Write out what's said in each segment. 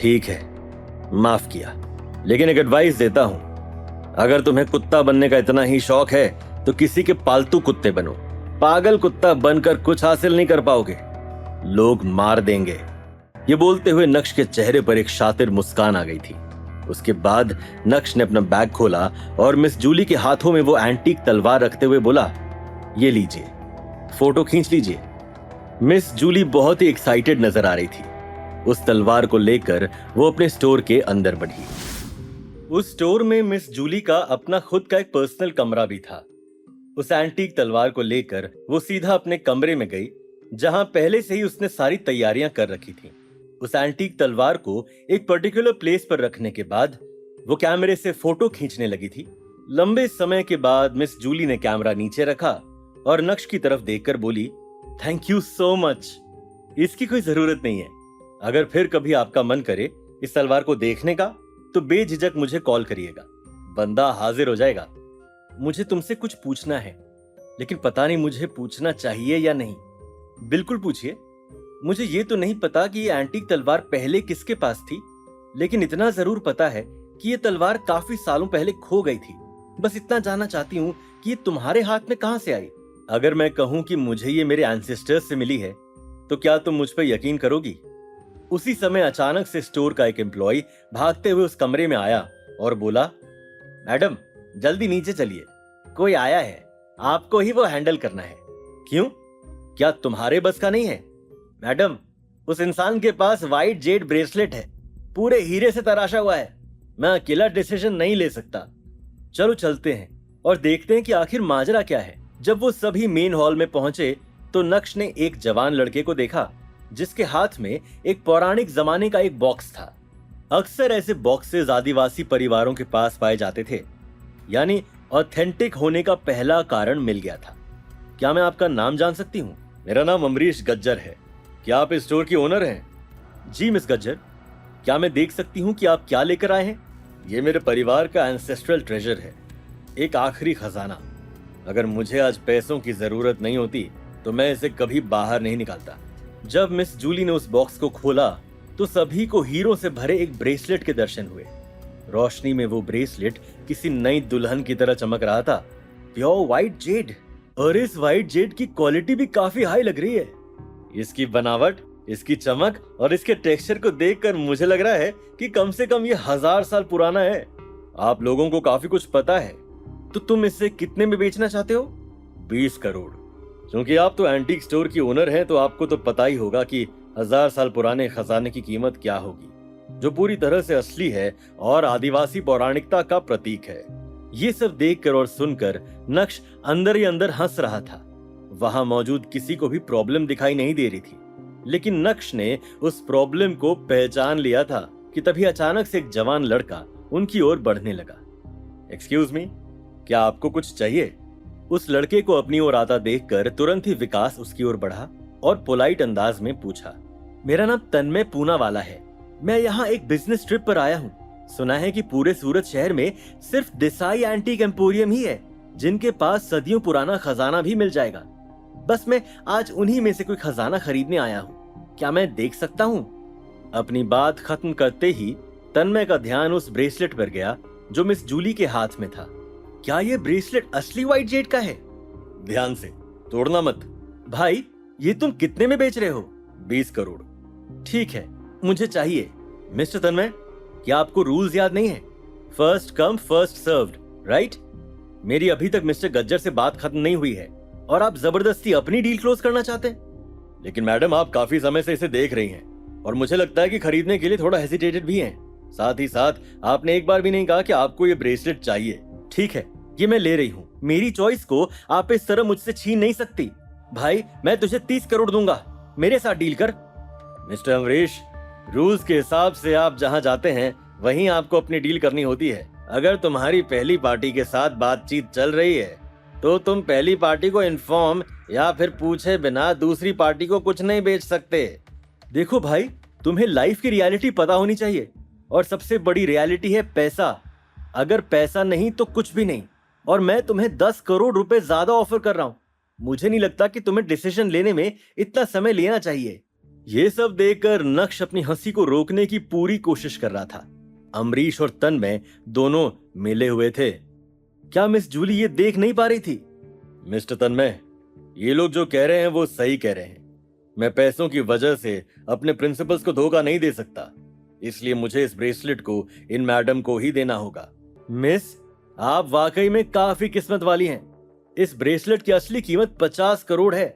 ठीक है, माफ किया, लेकिन एक एडवाइस देता हूं, अगर तुम्हें कुत्ता बनने का इतना ही शौक है तो किसी के पालतू कुत्ते बनो। पागल कुत्ता बनकर कुछ हासिल नहीं कर पाओगे, लोग मार देंगे। ये बोलते हुए नक्श के चेहरे पर एक शातिर मुस्कान आ गई थी। उसके बाद नक्श ने अपना बैग खोला और मिस जूली के हाथों में वो एंटीक तलवार रखते हुए बोला, ये लीजिए, फोटो खींच लीजिए। मिस जूली बहुत ही एक्साइटेड नजर आ रही थी। उस तलवार को लेकर वो अपने स्टोर के अंदर बढ़ी। उस स्टोर में मिस जूली का अपना खुद का एक पर्सनल कमरा भी था। उस एंटीक तलवार को लेकर वो सीधा अपने कमरे में गई, जहां पहले से ही उसने सारी तैयारियां कर रखी थी। उस एंटीक तलवार को एक पर्टिकुलर प्लेस पर रखने के बाद वो कैमरे से फोटो खींचने लगी थी। लंबे समय के बाद मिस जूली ने कैमरा नीचे रखा और नक्श की तरफ देखकर बोली, थैंक यू सो मच, इसकी कोई जरूरत नहीं है। अगर फिर कभी आपका मन करे इस तलवार को देखने का तो बेझिझक मुझे कॉल करिएगा, बंदा हाजिर हो जाएगा। मुझे तुमसे कुछ पूछना है, लेकिन पता नहीं मुझे पूछना चाहिए या नहीं। बिल्कुल पूछिए। मुझे ये तो नहीं पता कि ये एंटीक तलवार पहले किसके पास थी, लेकिन इतना जरूर पता है कि ये तलवार काफी सालों पहले खो गई थी। बस इतना जानना चाहती हूँ कि ये तुम्हारे हाथ में कहां से आई। अगर मैं कहूं कि मुझे ये मेरे एंसेस्टर्स से मिली है तो क्या तुम मुझ पर यकीन करोगी? उसी समय अचानक से स्टोर का एक एम्प्लॉय भागते हुए उस कमरे में आया और बोला, मैडम जल्दी नीचे चलिए, कोई आया है, आपको ही वो हैंडल करना है। क्यों, क्या तुम्हारे बस का नहीं है? मैडम, उस इंसान के पास व्हाइट जेड ब्रेसलेट है, पूरे हीरे से तराशा हुआ है। मैं अकेला डिसीजन नहीं ले सकता। चलो चलते हैं और देखते हैं कि आखिर माजरा क्या है। जब वो सभी मेन हॉल में पहुंचे तो नक्श ने एक जवान लड़के को देखा जिसके हाथ में एक पौराणिक जमाने का एक बॉक्स था। अक्सर ऐसे बॉक्सेस आदिवासी परिवारों के पास पाए जाते थे, यानी ऑथेंटिक होने का पहला कारण मिल गया था। क्या मैं आपका नाम जान सकती हूँ? मेरा नाम अमरीश गज्जर है। क्या आप इस स्टोर की ओनर हैं? जी मिस गज्जर। क्या मैं देख सकती हूँ कि आप क्या लेकर आए हैं? ये मेरे परिवार का एंसेस्ट्रल ट्रेजर है, एक आखिरी खजाना। अगर मुझे आज पैसों की जरूरत नहीं होती तो मैं इसे कभी बाहर नहीं निकालता। जब मिस जूली ने उस बॉक्स को खोला तो सभी को हीरों से भरे एक ब्रेसलेट के दर्शन हुए। रोशनी में वो ब्रेसलेट किसी नई दुल्हन की तरह चमक रहा था। प्योर व्हाइट जेड, और इस व्हाइट जेड की क्वालिटी भी काफी हाई लग रही है। इसकी बनावट, इसकी चमक और इसके टेक्सचर को देखकर मुझे लग रहा है कि कम से कम ये 1000 साल पुराना है। आप लोगों को काफी कुछ पता है, तो तुम इसे कितने में बेचना चाहते हो? 20 करोड़। क्योंकि आप तो एंटीक स्टोर की ओनर हैं तो आपको तो पता ही होगा कि 1000 साल पुराने खजाने की कीमत क्या होगी, जो पूरी तरह से असली है और आदिवासी पौराणिकता का प्रतीक है। ये सब देखकर और सुनकर नक्श अंदर ही अंदर हंस रहा था। वहां मौजूद किसी को भी प्रॉब्लम दिखाई नहीं दे रही थी, लेकिन नक्श ने उस प्रॉब्लम को पहचान लिया था कि तभी अचानक से एक जवान लड़का उनकी ओर बढ़ने लगा। एक्सक्यूज मी, क्या आपको कुछ चाहिए? उस लड़के को अपनी ओर आता देखकर तुरंत ही विकास उसकी ओर बढ़ा और पोलाइट अंदाज में पूछा, मेरा नाम तन्मय पूनावाला है। मैं यहाँ एक बिजनेस ट्रिप पर आया हूँ। सुना है कि पूरे सूरत शहर में सिर्फ देसाई एंटीक एम्पोरियम ही है जिनके पास सदियों पुराना खजाना भी मिल जाएगा। बस मैं आज उन्हीं में से कोई खजाना खरीदने आया हूँ। क्या मैं देख सकता हूँ? अपनी बात खत्म करते ही तन्मय का ध्यान उस ब्रेसलेट पर गया जो मिस जूली के हाथ में था। क्या ये ब्रेसलेट असली व्हाइट जेड का है? ध्यान से, तोड़ना मत। भाई, ये तुम कितने में बेच रहे हो? 20 करोड़। ठीक है, मुझे चाहिए। मिस्टर तन्मय, क्या आपको रूल्स याद नहीं है? First come first served, right? मेरी अभी तक मिस्टर गज्जर से बात खत्म नहीं हुई है और आप जबरदस्ती अपनी डील क्लोज करना चाहते हैं। लेकिन मैडम, आप काफी समय से इसे देख रही हैं और मुझे लगता है कि खरीदने के लिए थोड़ा हेजिटेटेड भी हैं। साथ ही साथ आपने एक बार भी नहीं कहा कि आपको ये ब्रेसलेट चाहिए। ठीक है, ये मैं ले रही हूँ। मेरी चॉइस को आप इस तरह मुझसे छीन नहीं सकती। भाई, मैं तुझे 30 करोड़ दूंगा, मेरे साथ डील कर। मिस्टर अमरीश, रूल्स के हिसाब से आप जहाँ जाते हैं वहीं आपको अपनी डील करनी होती है। अगर तुम्हारी पहली पार्टी के साथ बातचीत चल रही है तो तुम पहली पार्टी को इन्फॉर्म या फिर पूछे बिना दूसरी पार्टी को कुछ नहीं बेच सकते। देखो भाई, तुम्हें लाइफ की रियलिटी पता होनी चाहिए, और सबसे बड़ी रियलिटी है पैसा। अगर पैसा नहीं तो कुछ भी नहीं, और मैं तुम्हें 10 करोड़ रुपए ज्यादा ऑफर कर रहा हूं। मुझे नहीं लगता कि तुम्हें डिसीजन लेने में इतना समय लेना चाहिए। ये सब देखकर नक्श अपनी हंसी को रोकने की पूरी कोशिश कर रहा था। अमरीश और तन्मय दोनों मिले हुए थे। क्या मिस जूली ये देख नहीं पा रही थी? मिस्टर तन्मय, ये लोग जो कह रहे हैं वो सही कह रहे हैं। मैं पैसों की वजह से अपने प्रिंसिपल्स को धोखा नहीं दे सकता, इसलिए मुझे इस ब्रेसलेट को इन मैडम को ही देना होगा। मिस, आप वाकई में काफी किस्मत वाली हैं। इस ब्रेसलेट की असली कीमत 50 करोड़ है,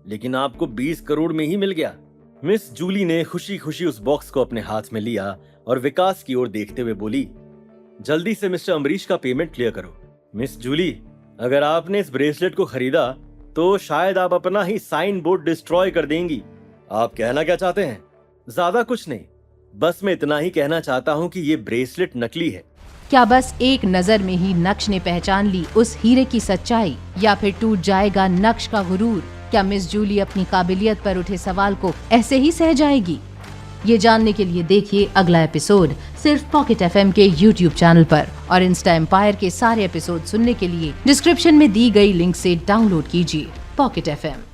लेकिन आपको 20 करोड़ में ही मिल गया। मिस जूली ने खुशी खुशी उस बॉक्स को अपने हाथ में लिया और विकास की ओर देखते हुए बोली, जल्दी से मिस्टर अमरीश का पेमेंट क्लियर करो। मिस जूली, अगर आपने इस ब्रेसलेट को खरीदा तो शायद आप अपना ही साइन बोर्ड डिस्ट्रॉय कर देंगी। आप कहना क्या चाहते हैं? ज्यादा कुछ नहीं, बस मैं इतना ही कहना चाहता हूँ कि ये ब्रेसलेट नकली है। क्या बस एक नजर में ही नक्श ने पहचान ली उस हीरे की सच्चाई, या फिर टूट जाएगा नक्श का गुरूर? क्या मिस जूली अपनी काबिलियत पर उठे सवाल को ऐसे ही सह जाएगी? ये जानने के लिए देखिए अगला एपिसोड सिर्फ पॉकेट FM के YouTube चैनल पर, और इंस्टा एम्पायर के सारे एपिसोड सुनने के लिए डिस्क्रिप्शन में दी गई लिंक से डाउनलोड कीजिए पॉकेट FM।